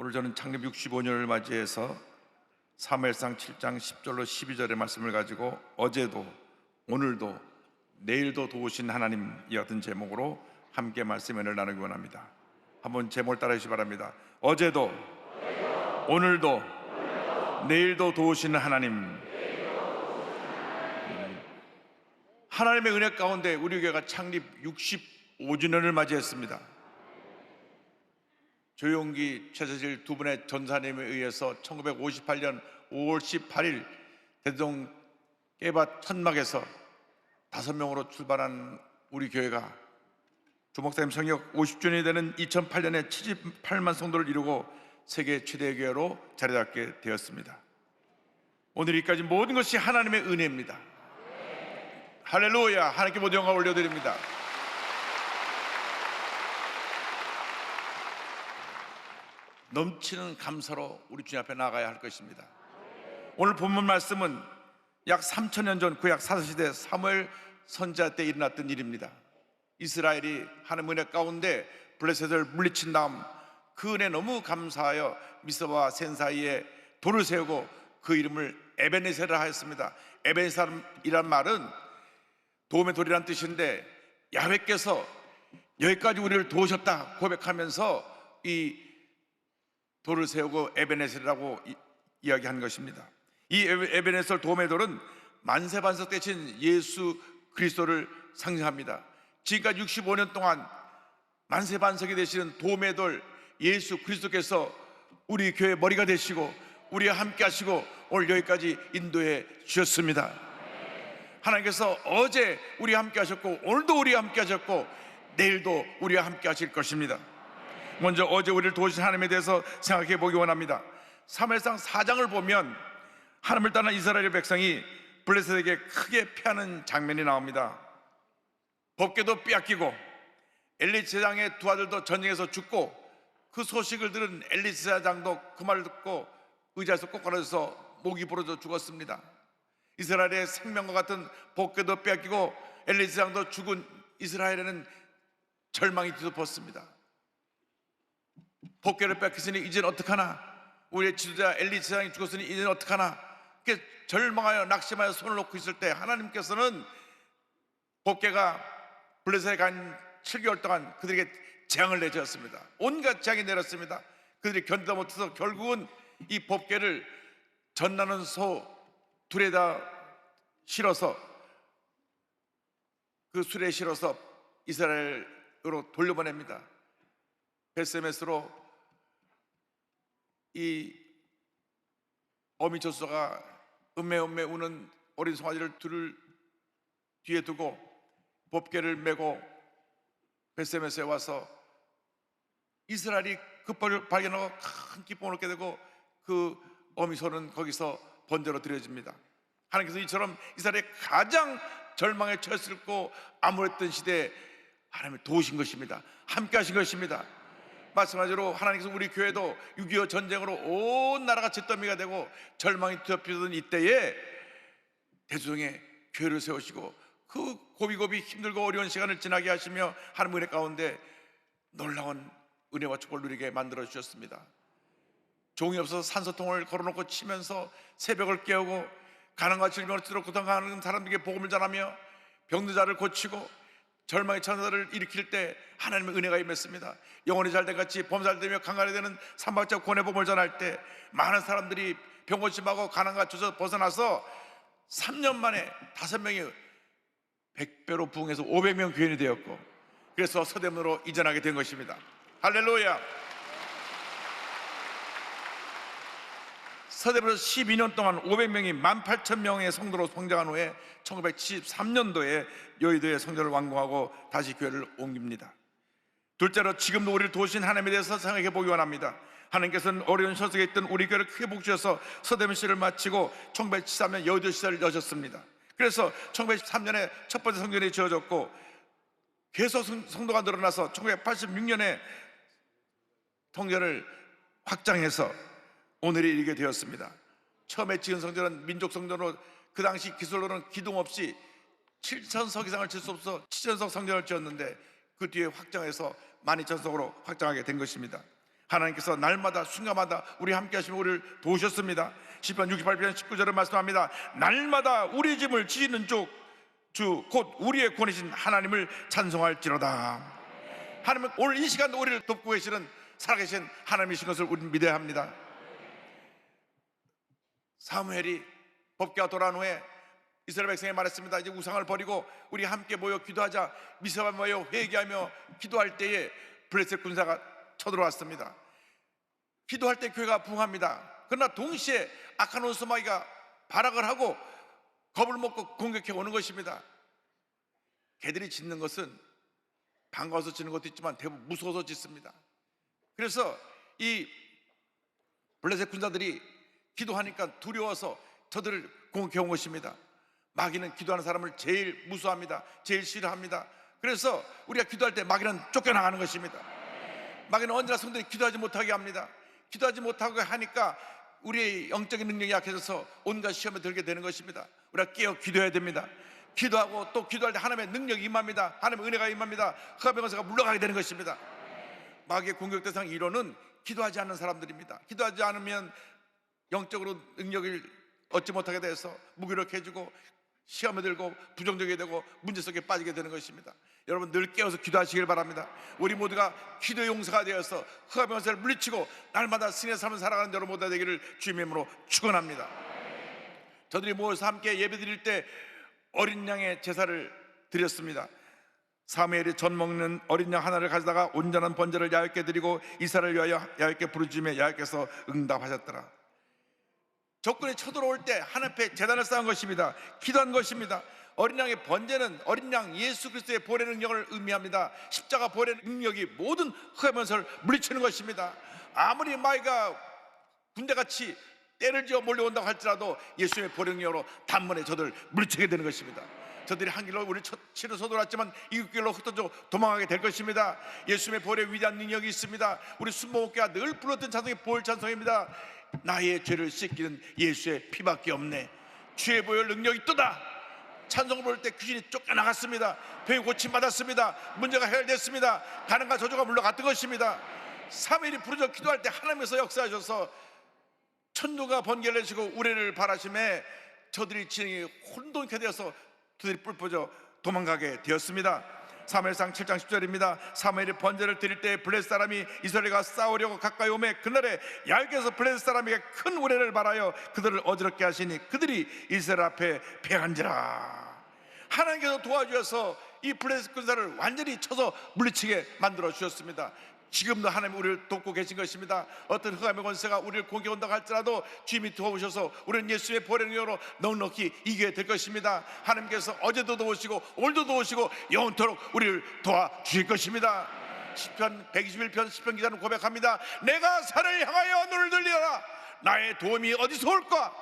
오늘 저는 창립 65년을 맞이해서 사무엘상 7장 10절로 12절의 말씀을 가지고 어제도 오늘도 내일도 도우신 하나님 이 같은 제목으로 함께 말씀을 나누기 원합니다. 한번 제목을 따라 주시기 바랍니다. 어제도 오늘도 내일도 도우시는 하나님. 하나님의 은혜 가운데 우리 교회가 창립 65주년을 맞이했습니다. 조용기, 최서실 두 분의 전사님에 의해서 1958년 5월 18일 대동 깨밭 천막에서 5명으로 출발한 우리 교회가 주목사님 성역 50주년이 되는 2008년에 78만 성도를 이루고 세계 최대 교회로 자리잡게 되었습니다. 오늘까지 모든 것이 하나님의 은혜입니다. 할렐루야. 하나님께 모든 영광 올려드립니다. 넘치는 감사로 우리 주님 앞에 나가야 할 것입니다. 오늘 본문 말씀은 약 3000년 전 구약 사사시대 사무엘 선지자 때 일어났던 일입니다. 이스라엘이 하나님의 은혜 가운데 블레셋을 물리친 다음 그 은혜 너무 감사하여 미스바와 센 사이에 돌을 세우고 그 이름을 에베네셀이라 하였습니다. 에베네셀이란 말은 도움의 돌이란 뜻인데 야훼께서 여기까지 우리를 도우셨다 고백하면서 이 돌을 세우고 에베네셀이라고 이야기한 것입니다. 이 에베네셀 도움의 돌은 만세반석 대신 예수 그리스도를 상징합니다. 지금까지 65년 동안 만세반석이 되시는 도움의 돌 예수 그리스도께서 우리 교회 머리가 되시고 우리와 함께 하시고 오늘 여기까지 인도해 주셨습니다. 하나님께서 어제 우리와 함께 하셨고 오늘도 우리와 함께 하셨고 내일도 우리와 함께 하실 것입니다. 먼저 어제 우리를 도우신 하나님에 대해서 생각해 보기 원합니다. 사무엘상 4장을 보면 하나님을 떠난 이스라엘 백성이 블레셋에게 크게 패하는 장면이 나옵니다. 법궤도 빼앗기고 엘리 제사장의 두 아들도 전쟁에서 죽고 그 소식을 들은 엘리 제사장도 그 말을 듣고 의자에서 꼬꾸라져서 목이 부러져 죽었습니다. 이스라엘의 생명과 같은 법궤도 빼앗기고 엘리 제사장도 죽은 이스라엘에는 절망이 뒤덮었습니다. 법궤를 뺏겼으니 이제는 어떡하나, 우리의 지도자 엘리 제사장이 죽었으니 이제는 어떡하나, 그렇게 절망하여 낙심하여 손을 놓고 있을 때 하나님께서는 법궤가 블레셋에 간 7개월 동안 그들에게 재앙을 내주었습니다. 온갖 재앙이 내렸습니다. 그들이 견디다 못해서 결국은 이 법궤를 전나는 소 둘에다 실어서 그 술에 실어서 이스라엘으로 돌려보냅니다. 벳세메스로 이 어미 조수가 음메 우는 어린 송아지를 둘을 뒤에 두고 법궤를 메고 벳세메스에 와서 이스라엘이 그 발견하고 큰 기쁨을 얻게 되고 그 어미 소는 거기서 번제로 드려집니다. 하나님께서 이처럼 이스라엘이 가장 절망에 처했고 암울했던 시대에 하나님을 도우신 것입니다. 함께 하신 것입니다. 마찬가지로 하나님께서 우리 교회도 6.25 전쟁으로 온 나라가 잿더미가 되고 절망이 뒤덮이던 이때에 대조정에 교회를 세우시고 그 고비고비 힘들고 어려운 시간을 지나게 하시며 하나님의 은혜 가운데 놀라운 은혜와 축복을 누리게 만들어 주셨습니다. 종이 없어서 산소통을 걸어놓고 치면서 새벽을 깨우고 가난과 질병을 치러 고통하는 사람들에게 복음을 전하며 병든 자를 고치고 절망의 천사들을 일으킬 때 하나님의 은혜가 임했습니다. 영혼이 잘된 같이 범살되며 강간이 되는 삼박자 권의 복음을 전할 때 많은 사람들이 병고침하고 가난과 조서 벗어나서 3년 만에 5명이 100배로 부흥해서 500명 교인이 되었고 그래서 서대문으로 이전하게 된 것입니다. 할렐루야. 서대문에서 12년 동안 500명이 18,000명의 성도로 성장한 후에 1973년도에 여의도에 성전을 완공하고 다시 교회를 옮깁니다. 둘째로 지금도 우리를 도우신 하나님에 대해서 생각해 보기 원합니다. 하나님께서는 어려운 현석에 있던 우리 교회를 크게 복주셔서 서대문시를 마치고 1973년 여의도 시설을 여셨습니다. 그래서 1973년에 첫 번째 성전이 지어졌고 계속 성도가 늘어나서 1986년에 성전을 확장해서 오늘이 이르게 되었습니다. 처음에 지은 성전은 민족 성전으로 그 당시 기술로는 기둥 없이 7,000석 이상을 칠 수 없어 7,000석 성전을 지었는데 그 뒤에 확장해서 12,000석으로 확장하게 된 것입니다. 하나님께서 날마다 순간마다 우리 함께 하시며 우리를 도우셨습니다. 시편 68편 19절을 말씀합니다. 날마다 우리 짐을 지시는 주 곧 우리의 권이신 하나님을 찬송할지로다. 하나님은 오늘 이 시간 우리를 돕고 계시는 살아계신 하나님이신 것을 우리는 믿어야 합니다. 사무엘이 법궤가 돌아온 후에 이스라엘 백성에 말했습니다. 이제 우상을 버리고 우리 함께 모여 기도하자. 미스바에 모여 회개하며 기도할 때에 블레셋 군사가 쳐들어왔습니다. 기도할 때 교회가 부흥합니다. 그러나 동시에 악한 원수마귀가 발악을 하고 겁을 먹고 공격해 오는 것입니다. 개들이 짖는 것은 반가워서 짖는 것도 있지만 대부분 무서워서 짖습니다. 그래서 이 블레셋 군사들이 기도하니까 두려워서 저들을 공격해 온 것입니다. 마귀는 기도하는 사람을 제일 무서워합니다. 제일 싫어합니다. 그래서 우리가 기도할 때 마귀는 쫓겨나가는 것입니다. 마귀는 언제나 성도들이 기도하지 못하게 합니다. 기도하지 못하게 하니까 우리의 영적인 능력이 약해져서 온갖 시험에 들게 되는 것입니다. 우리가 깨어 기도해야 됩니다. 기도하고 또 기도할 때 하나님의 능력이 임합니다. 하나님의 은혜가 임합니다. 흑암의 권세가 물러가게 되는 것입니다. 마귀의 공격 대상 1호는 기도하지 않는 사람들입니다. 기도하지 않으면 영적으로 능력을 얻지 못하게 돼서 무기력해지고 시험에 들고 부정적이 되고 문제 속에 빠지게 되는 것입니다. 여러분 늘 깨어서 기도하시길 바랍니다. 우리 모두가 기도의 용사가 되어서 흑암의 권세를 물리치고 날마다 승리의 삶을 살아가는 여러분 모두가 되기를 주님의 이름으로 축원합니다. 저들이 모여서 함께 예배드릴 때 어린 양의 제사를 드렸습니다. 사무엘이 전 먹는 어린 양 하나를 가져다가 온전한 번제를 야훼께 드리고 이사를 위하여 야훼께 부르짖으며 야훼께서 응답하셨더라. 적군이 쳐들어올 때 하나님 앞에 제단을 쌓은 것입니다. 기도한 것입니다. 어린 양의 번제는 어린 양 예수 그리스도의 보혈의 능력을 의미합니다. 십자가 보혈의 능력이 모든 흑암의 권세를 물리치는 것입니다. 아무리 마귀가 군대같이 때를 지어 몰려온다고 할지라도 예수의 보혈의 능력으로 단번에 저들을 물리치게 되는 것입니다. 저들이 한 길로 우리 치러 서돌았지만 이국 길로 흩어져 도망가게 될 것입니다. 예수의 보혈의 위대한 능력이 있습니다. 우리 순복음교회가 늘 불렀던 찬송이 보혈 찬송입니다. 나의 죄를 씻기는 예수의 피밖에 없네. 주의 보혈 능력이 있도다. 찬송을 부를 때 귀신이 쫓겨나갔습니다. 병이 고침받았습니다. 문제가 해결됐습니다. 가난과 저주가 물러갔던 것입니다. 사무엘이 부르짖어 기도할 때 하나님께서 역사하셔서 천둥과 번개를 내시고 우레를 바라심에 저들이 진행이 혼돈케 되어서 두들이 뿔퍼져 도망가게 되었습니다. 사무엘상 7장 10절입니다. 사무엘이 번제를 드릴 때 블레셋 사람이 이스라엘과 싸우려고 가까이 오매 그날에 야훼께서 블레셋 사람에게 큰 우레를 발하여 그들을 어지럽게 하시니 그들이 이스라엘 앞에 패한지라. 하나님께서 도와주셔서 이 블레셋 군사를 완전히 쳐서 물리치게 만들어 주셨습니다. 지금도 하나님 우리를 돕고 계신 것입니다. 어떤 흑암의 권세가 우리를 공격한다고 할지라도 주님이 도와주셔서 우리는 예수의 보혈의 능력으로 넉넉히 이기게 될 것입니다. 하나님께서 어제도 도우시고 오늘도 도우시고 영원토록 우리를 도와주실 것입니다. 시편 121편 시편 기자는 고백합니다. 내가 산을 향하여 눈을 들리라. 나의 도움이 어디서 올까?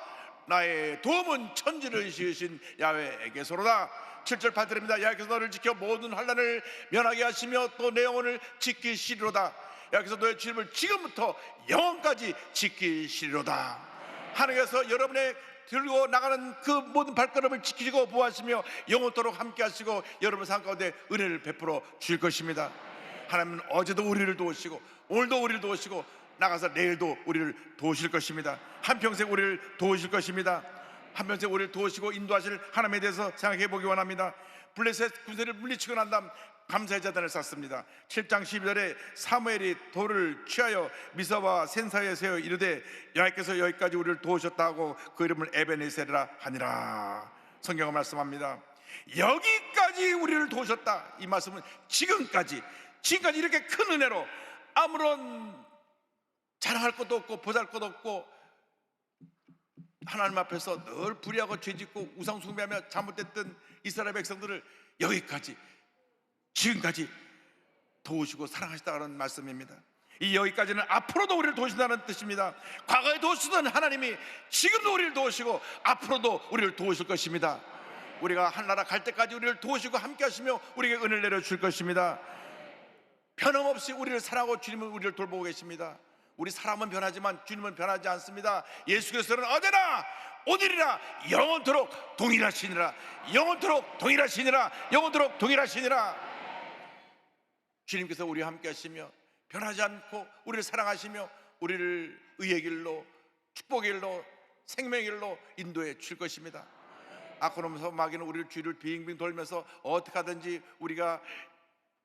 나의 도움은 천지를 지으신 야훼에게서로다. 7절 8절입니다. 야훼께서 너를 지켜 모든 환난을 면하게 하시며 또 내 영혼을 지키시리로다. 야훼께서 너의 주님을 지금부터 영원까지 지키시리로다. 하나님께서 여러분의 들고 나가는 그 모든 발걸음을 지키시고 보호하시며 영원토록 함께 하시고 여러분 삶 가운데 은혜를 베풀어 주실 것입니다. 하나님은 어제도 우리를 도우시고 오늘도 우리를 도우시고 나가서 내일도 우리를 도우실 것입니다. 한평생 우리를 도우실 것입니다. 한평생 우리를 도우시고 인도하실 하나님에 대해서 생각해 보기 원합니다. 블레셋 군세를 물리치고 난 다음 감사의 제단을 쌓습니다. 7장 12절에 사무엘이 돌을 취하여 미사와 센 사이에 세워 이르되 야훼께서 여기까지 우리를 도우셨다 하고 그 이름을 에베네셀이라 하니라. 성경은 말씀합니다. 여기까지 우리를 도우셨다. 이 말씀은 지금까지 이렇게 큰 은혜로 아무런 자랑할 것도 없고 보잘 것도 없고 하나님 앞에서 늘 불의하고 죄짓고 우상 숭배하며 잘못됐던 이스라엘 백성들을 여기까지 지금까지 도우시고 사랑하시다는 말씀입니다. 이 여기까지는 앞으로도 우리를 도우신다는 뜻입니다. 과거에 도우시던 하나님이 지금도 우리를 도우시고 앞으로도 우리를 도우실 것입니다. 우리가 하늘나라 갈 때까지 우리를 도우시고 함께 하시며 우리에게 은혜를 내려줄 것입니다. 변함없이 우리를 사랑하고 주님은 우리를 돌보고 계십니다. 우리 사람은 변하지만 주님은 변하지 않습니다. 예수께서는 어제나 오늘이라 영원토록 동일하시니라. 영원토록 동일하시니라. 영원토록 동일하시니라. 주님께서 우리와 함께 하시며 변하지 않고 우리를 사랑하시며 우리를 의의 길로, 축복의 길로, 생명의 길로 인도해 줄 것입니다. 아코놈서 마귀는 우리를 뒤를 빙빙 돌면서 어떻게 하든지 우리가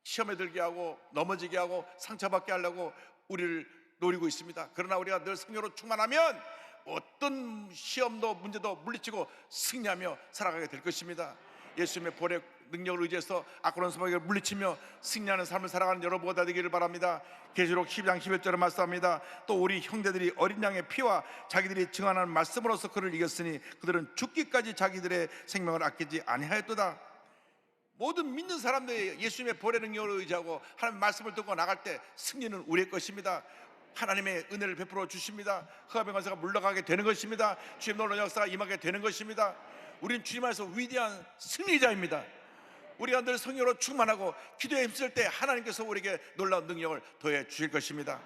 시험에 들게 하고 넘어지게 하고 상처받게 하려고 우리를 노리고 있습니다. 그러나 우리가 늘 성령으로 충만하면 어떤 시험도 문제도 물리치고 승리하며 살아가게 될 것입니다. 예수님의 볼의 능력을 의지해서 아코론스 마귀를 물리치며 승리하는 삶을 살아가는 여러분과 되기를 바랍니다. 계시록 12장 11절에 말씀합니다. 또 우리 형제들이 어린 양의 피와 자기들이 증언하는 말씀으로서 그를 이겼으니 그들은 죽기까지 자기들의 생명을 아끼지 아니하였도다. 모든 믿는 사람들이 예수님의 볼의 능력을 의지하고 하나님의 말씀을 듣고 나갈 때 승리는 우리의 것입니다. 하나님의 은혜를 베풀어 주십니다. 흑암의 권세가 물러가게 되는 것입니다. 주님 놀라운 역사가 임하게 되는 것입니다. 우리는 주님 안에서 위대한 승리자입니다. 우리가 늘 성령으로 충만하고 기도에 힘쓸 때 하나님께서 우리에게 놀라운 능력을 더해 주실 것입니다.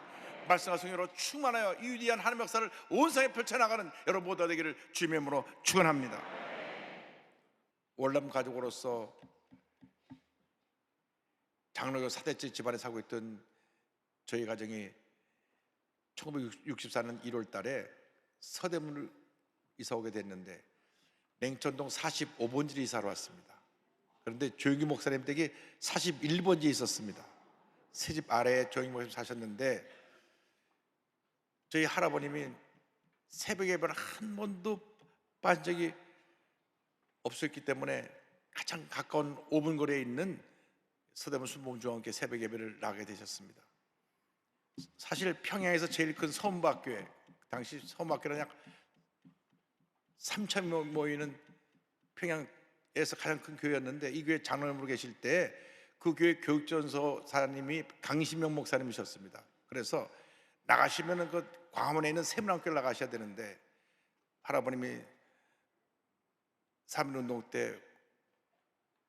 말씀과 성령으로 충만하여 이 위대한 하나님의 역사를 온 세상에 펼쳐나가는 여러분 모두가 되기를 주님의 이름으로 축원합니다. 월남 가족으로서 장로교 사대째 집안에 살고 있던 저희 가정이 1964년 1월 달에 서대문을 이사 오게 됐는데 냉천동 45번지를 이사를 왔습니다. 그런데 조영기 목사님 댁이 41번지에 있었습니다. 새 집 아래에 조영기 목사님 사셨는데 저희 할아버님이 새벽 예배를 한 번도 빠진 적이 없었기 때문에 가장 가까운 5분 거리에 있는 서대문 순복중앙교회 새벽 예배를 나가게 되셨습니다. 사실 평양에서 제일 큰 서문박교회, 당시 서문박교회는 약 3,000명 모이는 평양에서 가장 큰 교회였는데 이 교회 장로님으로 계실 때 그 교회 교육전서 사장님이 강신명 목사님이셨습니다. 그래서 나가시면은 그 광화문에 있는 세문안교회를 나가셔야 되는데 할아버님이 3.1운동 때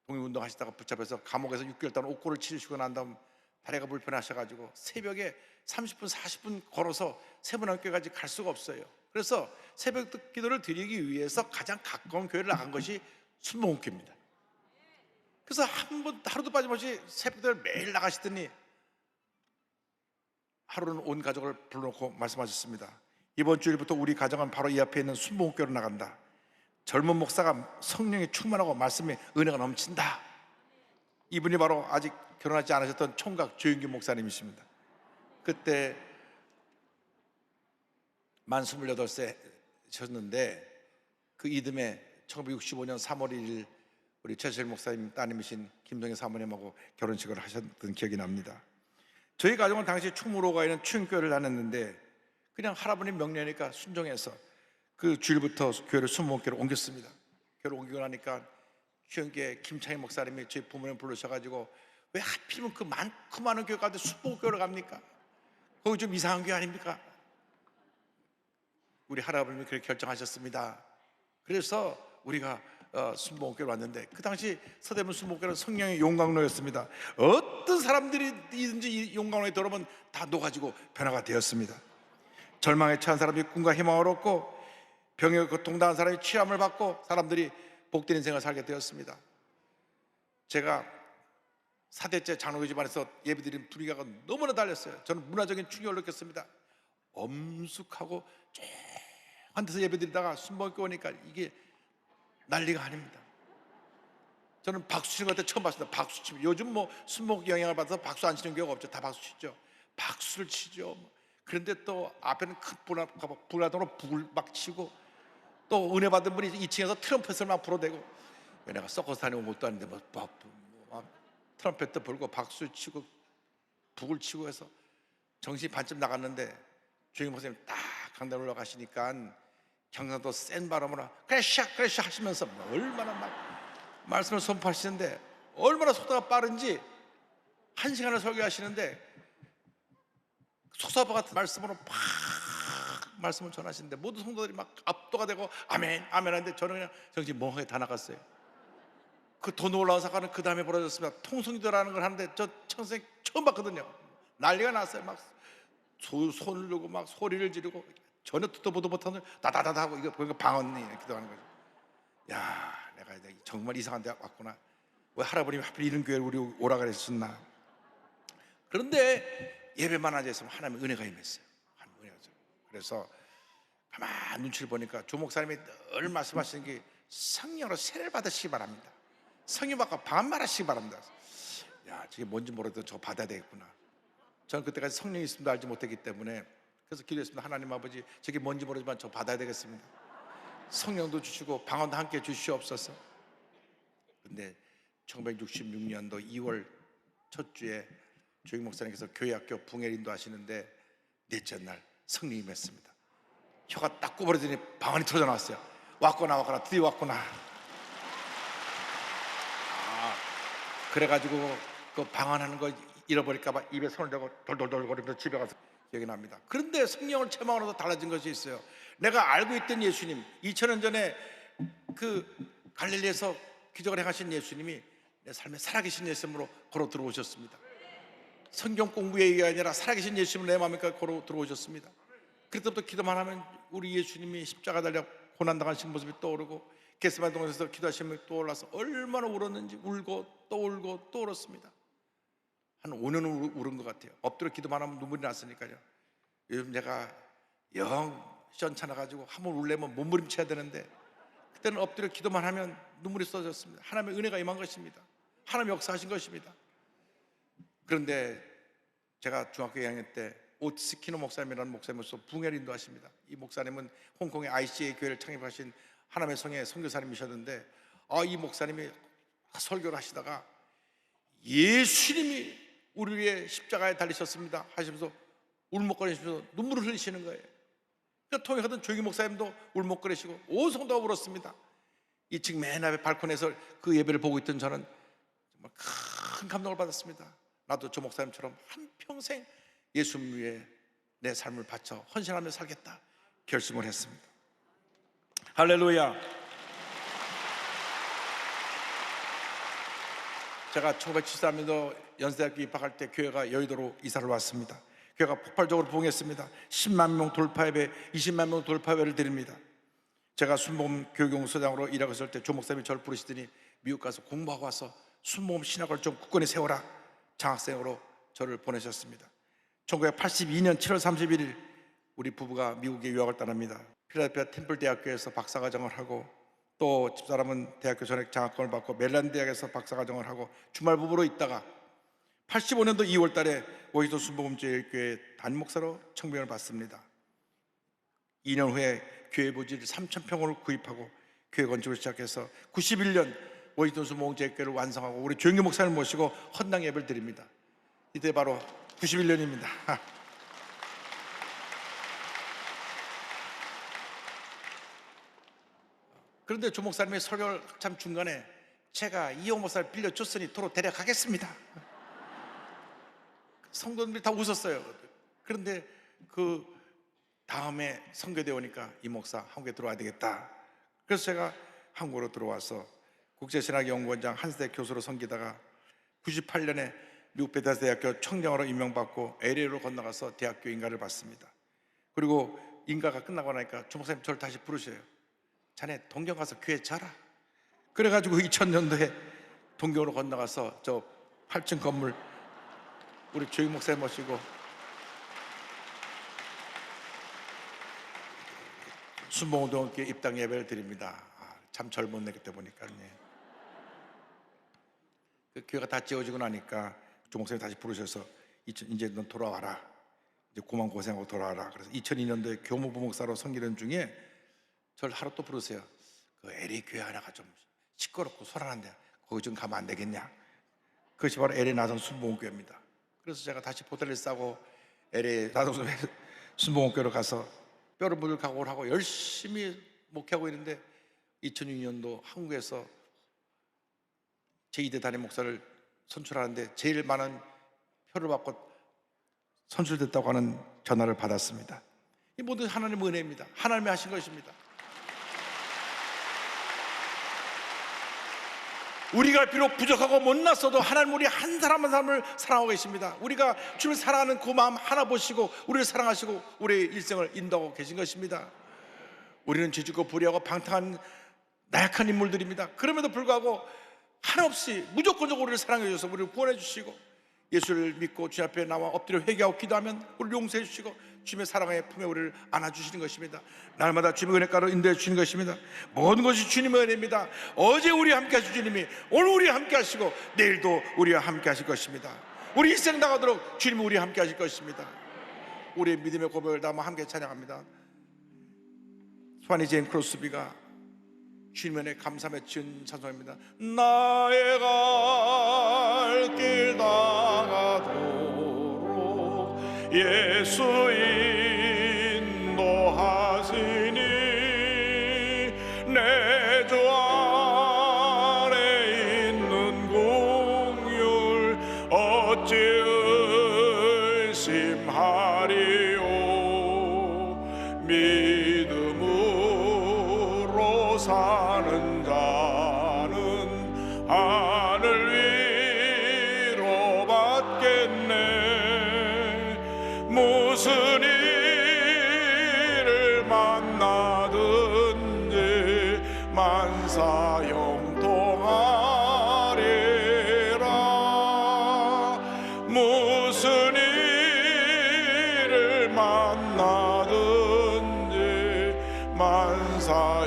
독립운동 하시다가 붙잡혀서 감옥에서 6개월 동안 옥고를 치르시고 난 다음 다리가 불편하셔가지고 새벽에 30분 40분 걸어서 세문안교회까지 갈 수가 없어요. 그래서 새벽 기도를 드리기 위해서 가장 가까운 교회를 나간 것이 순복음교회입니다. 그래서 한 번 하루도 빠짐없이 새벽 기도를 매일 나가시더니 하루는 온 가족을 불러놓고 말씀하셨습니다. 이번 주일부터 우리 가정은 바로 이 앞에 있는 순복음교회로 나간다. 젊은 목사가 성령이 충만하고 말씀에 은혜가 넘친다. 이분이 바로 아직 결혼하지 않으셨던 총각 조영기 목사님이십니다. 그때 만 28세셨는데 그 이듬해 1965년 3월 1일 우리 최철 목사님 따님이신 김동희 사모님하고 결혼식을 하셨던 기억이 납니다. 저희 가정은 당시 충무로가 있는 추인교회를 다녔는데 그냥 할아버님 명령이니까 순종해서 그 주일부터 교회를 순복음교회로 옮겼습니다. 교회를 옮기고 나니까 추인교회 김창희 목사님이 저희 부모님 부르셔가지고 왜 하필이면 그 많고 많은 교회 가운데 순복음교회로 갑니까? 거기 좀 이상한 교회 아닙니까? 우리 할아버님이 그렇게 결정하셨습니다. 그래서 우리가 순복음교회로 왔는데 그 당시 서대문 순복음교회는 성령의 용광로였습니다. 어떤 사람들이든지 이 용광로에 들어오면 다 녹아지고 변화가 되었습니다. 절망에 처한 사람이 꿈과 희망을 얻고 병에 고통당한 사람이 치유함을 받고 사람들이 복된 인생을 살게 되었습니다. 제가 4대째 장로교 집안에서 예배드린 분위기가 너무나 달렸어요. 저는 문화적인 충격을 느꼈습니다. 엄숙하고 조용한 데서 예배드리다가 순복음교회 오니까 이게 난리가 아닙니다. 저는 박수 치는 것 같아 처음 봤습니다. 박수 치면 요즘 뭐 순복 영향을 받아서 박수 안 치는 경우가 없죠. 다 박수 치죠. 박수를 치죠. 그런데 또 앞에는 큰 불화동으로 북을 막 치고 또 은혜 받은 분이 2층에서 트럼펫을 막 불어대고 왜 내가 서커스 다니고 못도 아닌데 뭐 트럼펫도 불고 박수 치고 북을 치고 해서 정신이 반쯤 나갔는데 주임 목사님 딱 강단 올라가시니까 경상도 센 바람으로 그래샤 하시면서 얼마나 막 말씀을 선포하시는데 얼마나 속도가 빠른지 1시간을 설교하시는데 속사바 같은 말씀으로 팍 말씀을 전하시는데 모든 성도들이 막 압도가 되고 아멘 아멘 하는데 저는 그냥 정신 멍하게 다 나갔어요. 그 더 놀라운 사건은 그 다음에 벌어졌습니다. 통성기도라는 걸 하는데 저 평생 처음 봤거든요. 난리가 났어요. 막 손을 들고 막 소리를 지르고 전혀 듣도 보도 못하는 다다다다 하고 이거 보니까 방언이 기도하는 거죠. 야, 내가 정말 이상한 데 왔구나. 왜 할아버님이 하필 이런 교회를 우리 오라 그랬었나. 그런데 예배만 앉아 있으면 하나님의 은혜가 임했어요. 하나님의 은혜가 임했어요. 그래서 가만 눈치를 보니까 조 목사님이 늘 말씀하시는 게 성령으로 세례를 받으시기 바랍니다. 성령 받고 방언말하시기 바랍니다. 야, 저게 뭔지 모르도 저거 받아야 되겠구나. 저는 그때까지 성령이 있음도 알지 못했기 때문에 그래서 기도했습니다. 하나님 아버지, 저게 뭔지 모르지만 저 받아야 되겠습니다. 성령도 주시고 방언도 함께 주시옵소서. 근데 1966년도 2월 첫 주에 조익 목사님께서 교회학교 붕해인도 하시는데 넷째 날 성령이 임했습니다. 혀가 딱 꼬부러지니 방언이 터져 나왔어요. 왔구나, 드디어 왔구나. 그래가지고 그 방언하는 거 잃어버릴까봐 입에 손을 대고 돌돌돌거리면서 집에 가서 기억이 납니다. 그런데 성령을 체험하면서 달라진 것이 있어요. 내가 알고 있던 예수님, 2000년 전에 그 갈릴리에서 기적을 행하신 예수님이 내 삶에 살아계신 예수님으로 걸어 들어오셨습니다. 성경 공부의 아니라 살아계신 예수님으로 내 마음에 걸어 들어오셨습니다. 그때부터 기도만 하면 우리 예수님이 십자가 달려 고난당하신 모습이 떠오르고 겟세마네 동산에서 기도하신 모습이 떠올라서 얼마나 울었는지 울고 또 울고 또 울었습니다. 한 5년 울은 것 같아요. 엎드려 기도만 하면 눈물이 났으니까요. 요즘 제가 영 시원찮아가지고 한번 울려면 몸부림쳐야 되는데 그때는 엎드려 기도만 하면 눈물이 쏟아졌습니다. 하나님의 은혜가 임한 것입니다. 하나님의 역사하신 것입니다. 그런데 제가 중학교 2학년 때 오티스 키노 목사님이라는 목사님으로서 붕해를 인도하십니다. 이 목사님은 홍콩의 ICA 교회를 창립하신 하나님의 성의 선교사님이셨는데 이 목사님이 설교를 하시다가 예수님이 우리 위해 십자가에 달리셨습니다 하시면서 울먹거리시면서 눈물을 흘리시는 거예요. 그러니까 통역하던 조기 목사님도 울먹거리시고 온 성도가 울었습니다. 2층 맨 앞에 발코니에서 그 예배를 보고 있던 저는 정말 큰 감동을 받았습니다. 나도 저 목사님처럼 한평생 예수님 위해 내 삶을 바쳐 헌신하며 살겠다 결심을 했습니다. 할렐루야. 제가 1973년도 연세대학교 입학할 때 교회가 여의도로 이사를 왔습니다. 교회가 폭발적으로 부흥했습니다. 10만 명 돌파예배, 20만 명 돌파예배를 드립니다. 제가 순복음 교육연구소장으로 일하고 있을 때 조 목사님이 저를 부르시더니 미국 가서 공부하고 와서 순복음 신학을 좀 굳건히 세워라 장학생으로 저를 보내셨습니다. 1982년 7월 31일 우리 부부가 미국에 유학을 떠납니다. 필라델피아 템플 대학교에서 박사과정을 하고 또 집사람은 대학교 전액 장학금을 받고 메릴랜드 대학에서 박사과정을 하고 주말 부부로 있다가 85년도 2월 달에 워싱턴 순복음제일교회 담임목사로 청빙을 받습니다. 2년 후에 교회 부지를 3,000평을 구입하고 교회 건축을 시작해서 91년 워싱턴 순복음제일교회를 완성하고 우리 조영규 목사님을 모시고 헌당 예배를 드립니다. 이때 바로 91년입니다. 그런데 조 목사님의 설교 참 중간에 제가 이용 목사를 빌려줬으니 도로 데려가겠습니다. 성도들이 다 웃었어요. 그런데 그 다음에 선교대 오니까 이 목사 한국에 들어와야 되겠다. 그래서 제가 한국으로 들어와서 국제신학연구원장 한세대 교수로 섬기다가 98년에 미국 베테스 대학교 총장으로 임명받고 LA로 건너가서 대학교 인가를 받습니다. 그리고 인가가 끝나고 나니까 조 목사님 저를 다시 부르셔요. 자네 동경 가서 교회 자라. 그래가지고 2000년도에 동경으로 건너가서 저 8층 건물 우리 조익 목사님 모시고 순복음동교회 입당 예배를 드립니다. 참 젊었네 그때 보니까. 그 교회가 다 지어지고 나니까 조 목사님 다시 부르셔서 이제 넌 돌아와라. 이제 그만 고생하고 돌아와라. 그래서 2002년도에 교무부 목사로 섬기는 중에 저를 하루 또 부르세요. 그 LA 교회 하나가 좀 시끄럽고 소란한데 거기 좀 가면 안 되겠냐. 그것이 바로 LA 나성 순복음교회입니다. 그래서 제가 다시 보따리를 싸고 LA 나성 순복음교회로 가서 뼈를 묻을 각오를 하고 열심히 목회하고 있는데 2006년도 한국에서 제2대 담임 목사를 선출하는데 제일 많은 표를 받고 선출됐다고 하는 전화를 받았습니다. 이 모든 하나님의 은혜입니다. 하나님이 하신 것입니다. 우리가 비록 부족하고 못났어도 하나님 우리 한 사람 한 사람을 사랑하고 계십니다. 우리가 주를 사랑하는 그 마음 하나 보시고 우리를 사랑하시고 우리의 일생을 인도하고 계신 것입니다. 우리는 죄짓고 불의하고 방탕한 나약한 인물들입니다. 그럼에도 불구하고 한없이 무조건적으로 우리를 사랑해 주셔서 우리를 구원해 주시고 예수를 믿고 주님 앞에 나와 엎드려 회개하고 기도하면 우리를 용서해 주시고 주님의 사랑의 품에 우리를 안아주시는 것입니다. 날마다 주님의 은혜가로 인도해 주시는 것입니다. 모든 것이 주님의 은혜입니다. 어제 우리와 함께 하신 주님이 오늘 우리와 함께 하시고 내일도 우리와 함께 하실 것입니다. 우리 일생 나가도록 주님이 우리와 함께 하실 것입니다. 우리의 믿음의 고백을 담아 함께 찬양합니다. 스와니 제인 크로스비가 주님의 은혜 감사함에 지은 찬송입니다. 나의 갈 길 다가도록 예수 인도하시니 내 주 안에 있는 공율 어찌 의심하리요. 믿음으로 사는 자는 하늘 위로 받겠네. 무슨 일을 만나든지 만사 형통하리라. 무슨 일을 만나든지 만사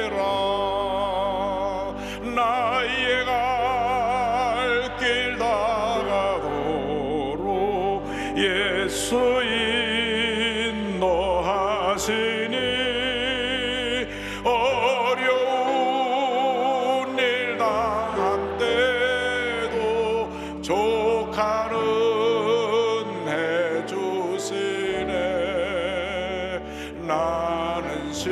형통하리라. 나의 갈 길 다가도록 예수 인도하시니 어려운 일 당한 때도 족하는 해주시네. 나는 심히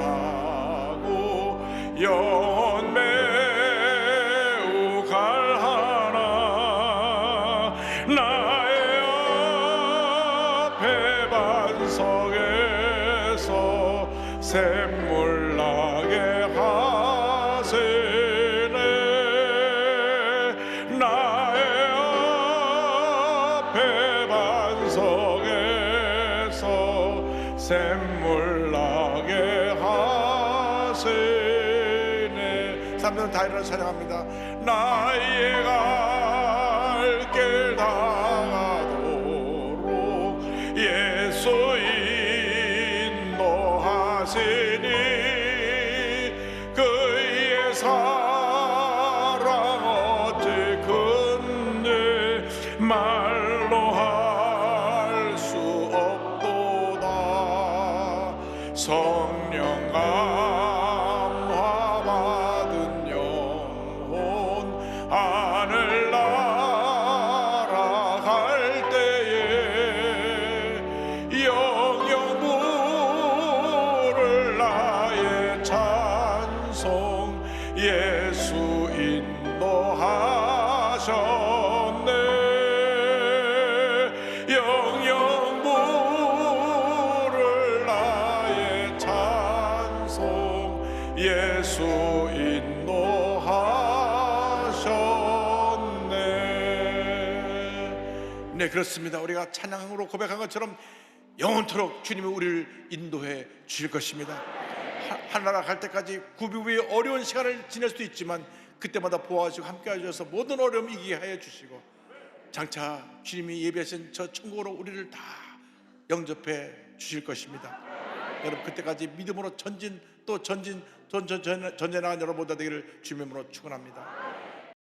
고단하고 영혼 매우 갈하나 나의 앞에 반석에서 샘물 나게 하시네. 나의 앞에 반석에서 샘물 나게 하시네. 3년 다 일어나 찬양합니다. 나의 갈 길 다가도록 예수 인도하시니 그의 사랑 어찌 큰지 말로 할 수 없도다. 성령 감화 받은 영혼 하늘 날아갈 때에 영영 부를 나의 찬송 예수 인도하셨네. 영영 부를 나의 찬송 예수 인도하셨네. 네, 그렇습니다. 우리가 찬양으로 고백한 것처럼 영원토록 주님이 우리를 인도해 주실 것입니다. 하나라 갈 때까지 구비부의 어려운 시간을 지낼 수도 있지만 그때마다 보호하시고 함께 하셔서 모든 어려움 이기게 하여 주시고 장차 주님이 예비하신 저 천국으로 우리를 다 영접해 주실 것입니다. 여러분 그때까지 믿음으로 전진나간 여러분보다 되기를 주님으로 축원합니다.